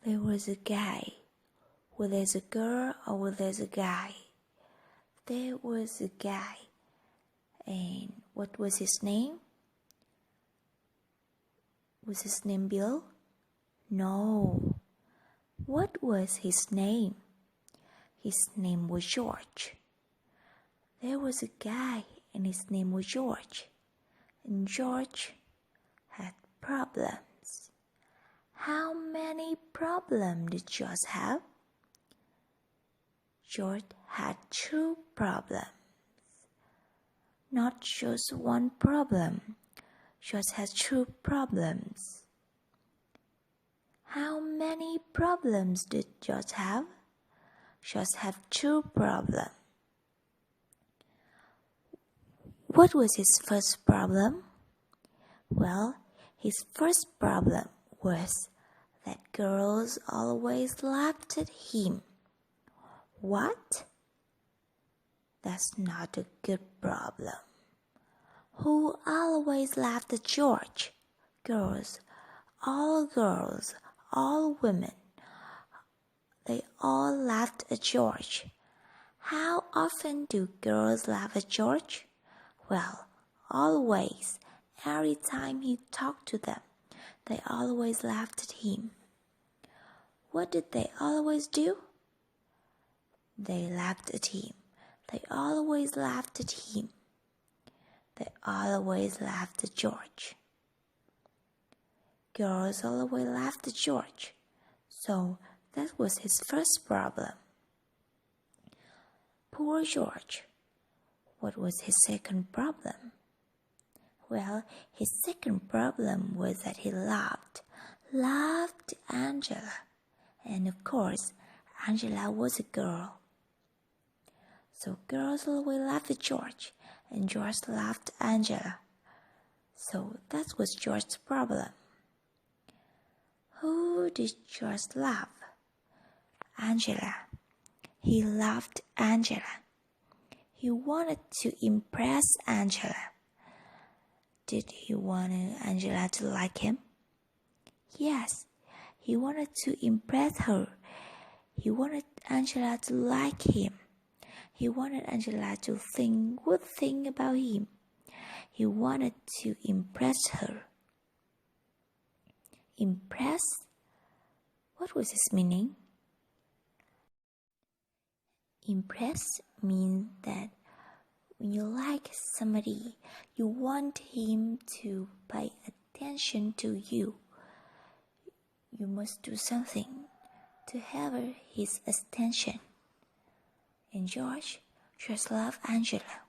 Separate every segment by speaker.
Speaker 1: There was a guy. Well, there's a girl or well, there's a guy. There was a guy. And what was his name? Was his name Bill? No. What was his name? His name was George. There was a guy and his name was George. And George had problems. How many problems did George have? George had 2 problems. Not just one problem. George has 2 problems. How many problems did George have? George had 2 problems. What was his first problem? Well, his first problem was that girls always laughed at him. What? That's not a good problem. Who always laughed at George? Girls, all women. They all laughed at George. How often do girls laugh at George? Well, always. Every time he talked to them, they always laughed at him. What did they always do? They laughed at him. They always laughed at him. They always laughed at George. Girls always laughed at George. So that was his first problem. Poor George. What was his second problem? Well, his second problem was that he loved Angela. And of course, Angela was a girl. So girls always laughed at George, and George loved Angela. So that was George's problem. Who did George love? Angela. He loved Angela. He wanted to impress Angela. Did he want Angela to like him? Yes, he wanted to impress her. He wanted Angela to like him. He wanted Angela to think good thing about him. He wanted to impress her. Impress? What was its meaning? Impress means that when you like somebody, you want him to pay attention to you. You must do something to have his attention. And George loved Angela.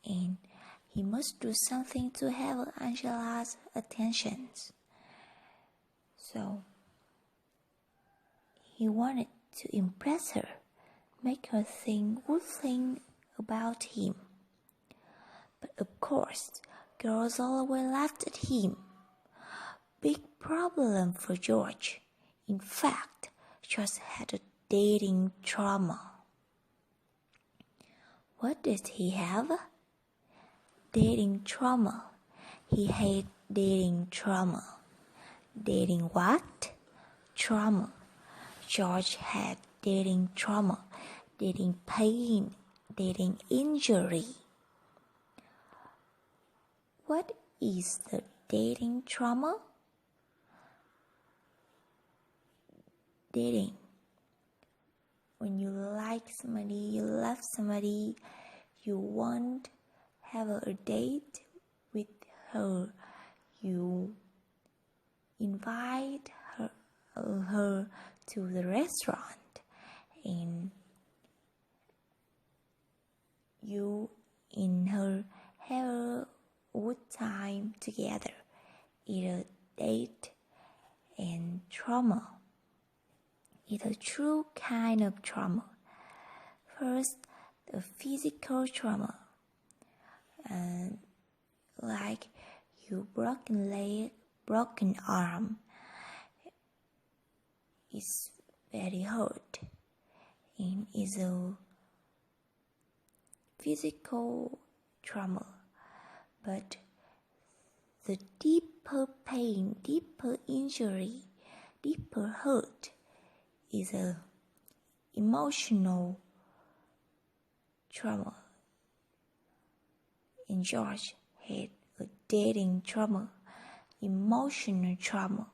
Speaker 1: And he must do something to have Angela's attention. So, he wanted to impress her, make her think good thing about him. But of course, girls always laughed at him. Big problem for George. In fact, George had a dating trauma. What did he have? Dating trauma. He hated dating trauma. Dating what? Trauma. George had dating trauma, dating pain, dating injury. What is the dating trauma? Dating. When you like somebody, you love somebody, you want to have a date with her, you invite her to the restaurant, and you and her have a good time together. It's a date and trauma. It's a true kind of trauma. First, the physical trauma, like you broken leg, broken arm. It's very hurt, and it's a physical trauma. But the deeper pain, deeper injury, deeper hurt is a emotional trauma. And George had a dating trauma, emotional trauma.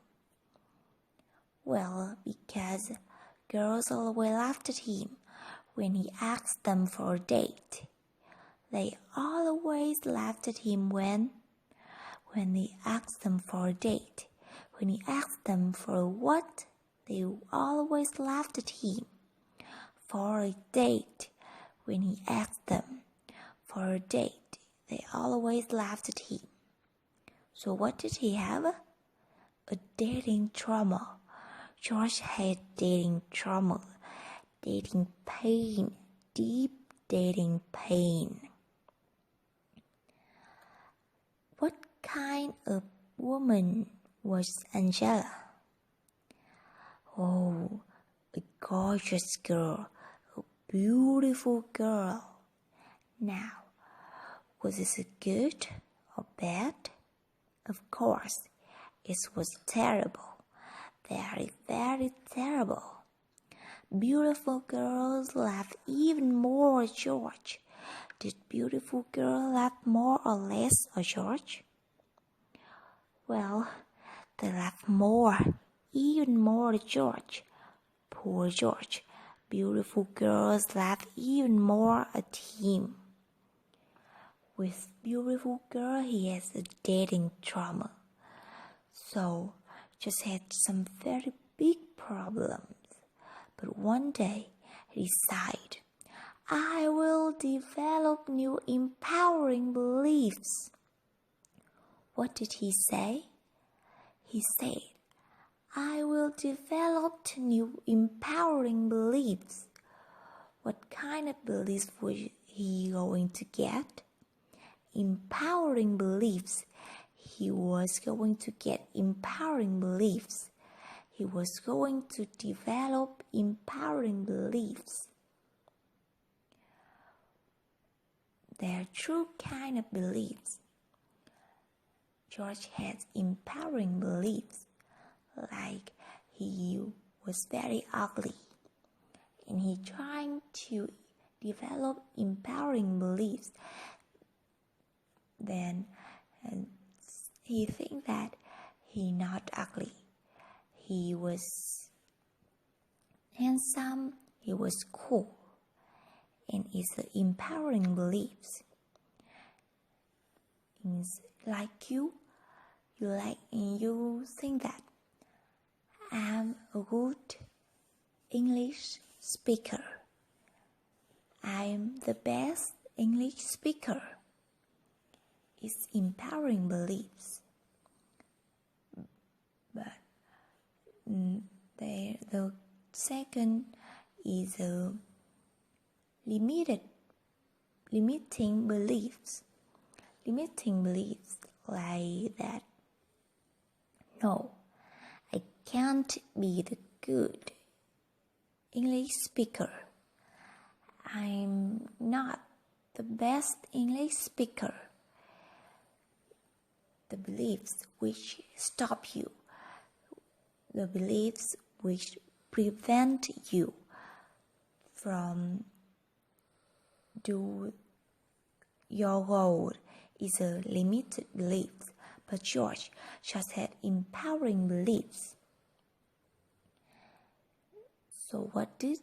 Speaker 1: Well, because girls always laughed at him when he asked them for a date. They always laughed at him when he asked them for a date. When he asked them for what, they always laughed at him. For a date. When he asked them for a date, they always laughed at him. So what did he have? A dating trauma. George had dating trauma, dating pain, deep dating pain. What kind of woman was Angela? Oh, a gorgeous girl, a beautiful girl. Now, was this good or bad? Of course, it was terrible. Very, very terrible. Beautiful girls laugh even more at George. Did beautiful girls laugh more or less at George? Well, they laughed more, even more at George. Poor George. Beautiful girls laugh even more at him. With beautiful girl, he has a dating trauma. So, just had some very big problems. But one day, he decided, I will develop new empowering beliefs. What did he say? He said, I will develop new empowering beliefs. What kind of beliefs was he going to get? Empowering beliefs. He was going to get empowering beliefs. He was going to develop empowering beliefs. There are two kinds of beliefs. George had empowering beliefs, like he was very ugly, and he trying to develop empowering beliefs. Then he think that he not ugly. He was handsome, he was cool, and it's the empowering beliefs. It's like you think that I'm a good English speaker. I'm the best English speaker. It's empowering beliefs. But the second is limiting beliefs. Limiting beliefs like that. No, I can't be the good English speaker. I'm not the best English speaker. The beliefs which stop you. The beliefs which prevent you from do your goal is a limited belief. But George just had empowering beliefs. So what did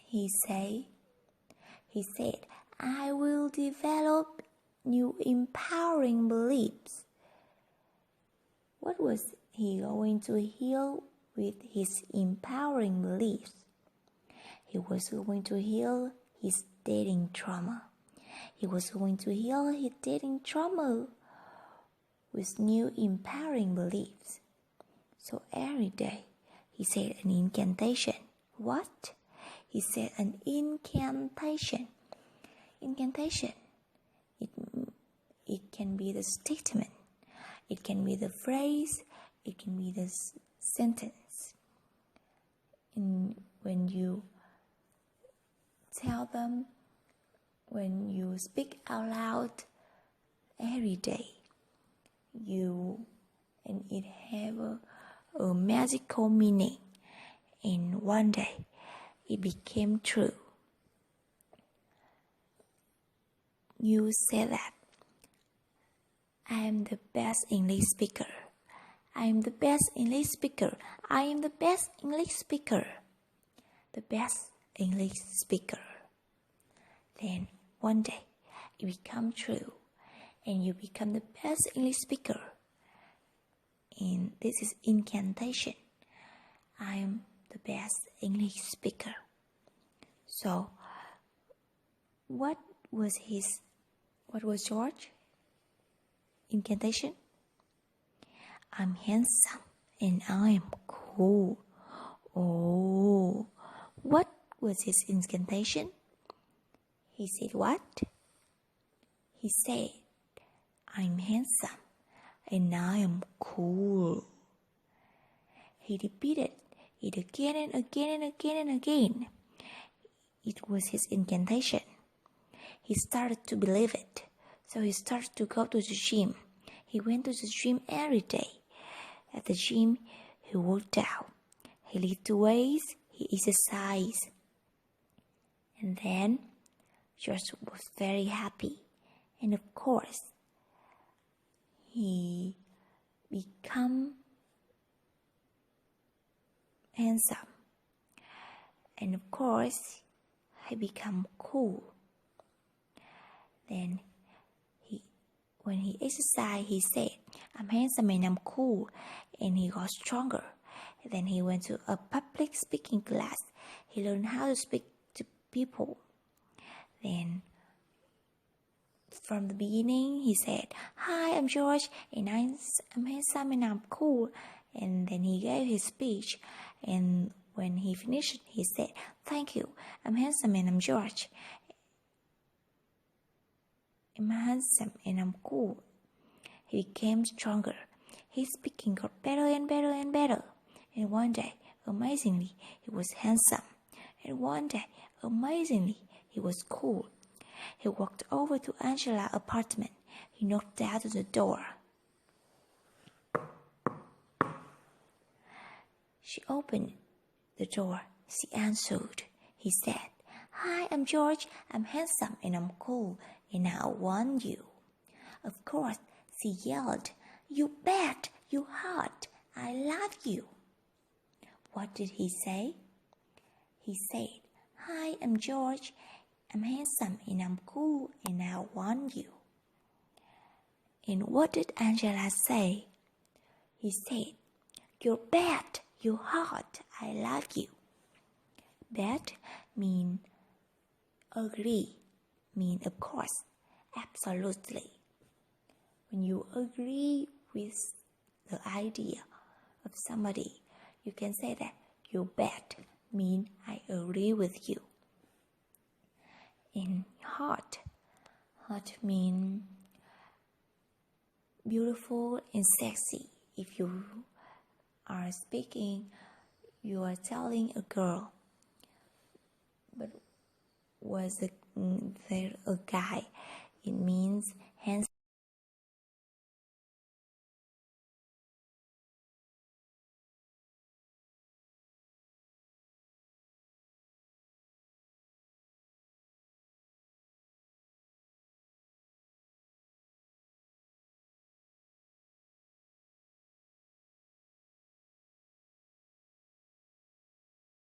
Speaker 1: he say? He said, I will develop new empowering beliefs. What was he going to heal with his empowering beliefs? He was going to heal his dating trauma. He was going to heal his dating trauma with new empowering beliefs. So every day, he said an incantation. What? He said an incantation. Incantation. It can be the statement. It can be the phrase. It can be the sentence. And when you tell them, when you speak out loud every day, and it have a magical meaning, and one day it became true. You say that I am the best English speaker. I am the best English speaker. I am the best English speaker. The best English speaker. Then one day it become true and you become the best English speaker. And this is incantation. I am the best English speaker. So what was George incantation? I'm handsome and I am cool. Oh, what was his incantation? He said what? He said, I'm handsome and I am cool. He repeated it again and again and again and again. It was his incantation. He started to believe it. So he started to go to the gym. He went to the gym every day. At the gym, he worked out. He lifted weights. He exercised. And then George was very happy. And of course, he became handsome. And of course, he became cool. Then when he exercised, he said, I'm handsome and I'm cool. And he got stronger. And then he went to a public speaking class. He learned how to speak to people. Then from the beginning, he said, hi, I'm George, and I'm handsome and I'm cool. And then he gave his speech. And when he finished, he said, thank you, I'm handsome and I'm George. I'm handsome and I'm cool. He became stronger. His speaking got better and better and better. And one day, amazingly, he was handsome. And one day, amazingly, he was cool. He walked over to Angela's apartment. He knocked at the door. She opened the door. She answered. He said, hi, I'm George. I'm handsome and I'm cool. And I want you. Of course, she yelled, you bet, you hot. I love you. What did he say? He said, hi, I'm George. I'm handsome and I'm cool and I want you. And what did Angela say? He said, you bet, you hot. I love you. Bet mean agree, mean of course, absolutely. When you agree with the idea of somebody, you can say that you bet mean I agree with you. In hot mean beautiful and sexy. If you are speaking, you are telling a girl, but was there a guy, it means handsome.